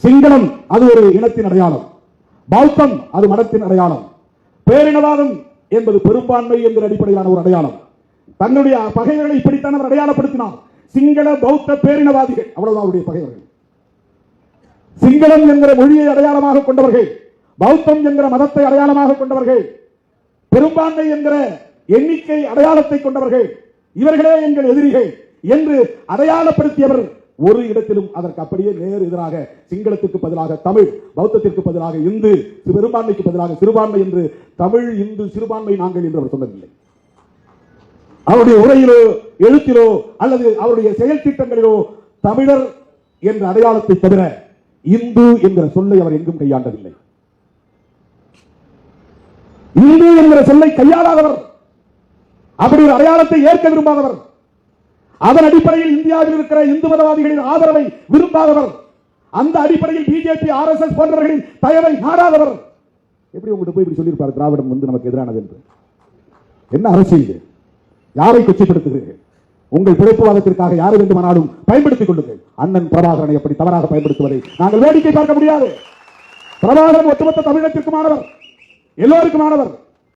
சிங்களம் அது ஒரு இனத்தின் அடையாளம், பௌத்தம் அது மதத்தின் அடையாளம், பேரினவாதம் என்பது பெரும்பான்மை என்கிற அடிப்படையிலான ஒரு அடையாளம். தன்னுடைய பகைவர்களை இப்படித்தான் அவர் அடையாளப்படுத்தினார். சிங்கள பௌத்த பேரினவாதிகள், அவ்வளவுதான் அவருடைய பகைவர்கள். சிங்களம் என்கிற மொழியை அடையாளமாக கொண்டவர்கள், பௌத்தம் என்கிற மதத்தை அடையாளமாக கொண்டவர்கள், பெரும்பான்மை என்கிற எண்ணிக்கை அடையாளத்தை கொண்டவர்கள், இவர்களே எங்கள் எதிரிகள் என்று அடையாளப்படுத்தியவர் ஒரு இடத்திலும் அதற்கு அப்படியே நேர் எதிராக சிங்களத்துக்கு பதிலாக தமிழ், பௌத்தத்திற்கு பதிலாக இந்து, பெரும்பான்மைக்கு பதிலாக சிறுபான்மை என்று தமிழ், இந்து, சிறுபான்மை நாங்கள் என்று அவர் சொன்னதில்லை. அவருடைய உரையிலோ எழுத்திலோ அல்லது அவருடைய செயல் திட்டங்களிலோ தமிழர் என்ற அடையாளத்தை தவிர இந்து என்கிற சொல்லை அவர் எங்கும் கையாண்டதில்லை. இந்து என்கிற சொல்லை கையாளாதவர், அப்படி ஒரு அடையாளத்தை ஏற்க விரும்பாதவர், அதன் அடிப்படையில் இந்தியாவில் இருக்கிற இந்து மதவாதிகளின் ஆதரவை விரும்பாதவர், அந்த அடிப்படையில் பிஜேபி, RSS போன்றவர்களின் தயவை நாடாதவர். எப்படி உங்கள்கிட்ட போய் இப்படி சொல்லியிருப்பார் திராவிடம் வந்து நமக்கு எதிரானது என்று? என்ன அரசியல்? யாரை கொச்சைப்படுத்துகிறீர்கள்? உங்கள் பிழைப்புவாதத்திற்காக யாரை வேண்டுமானாலும் பயன்படுத்திக் கொள்ளுங்கள். அண்ணன் பிரபாகரனை எப்படி தவறாக பயன்படுத்துவதை நாங்கள் வேடிக்கை பார்க்க முடியாது. பிரபாகரன் ஒட்டுமொத்த தமிழகத்திற்குமானவர், எல்லோருக்குமானவர்.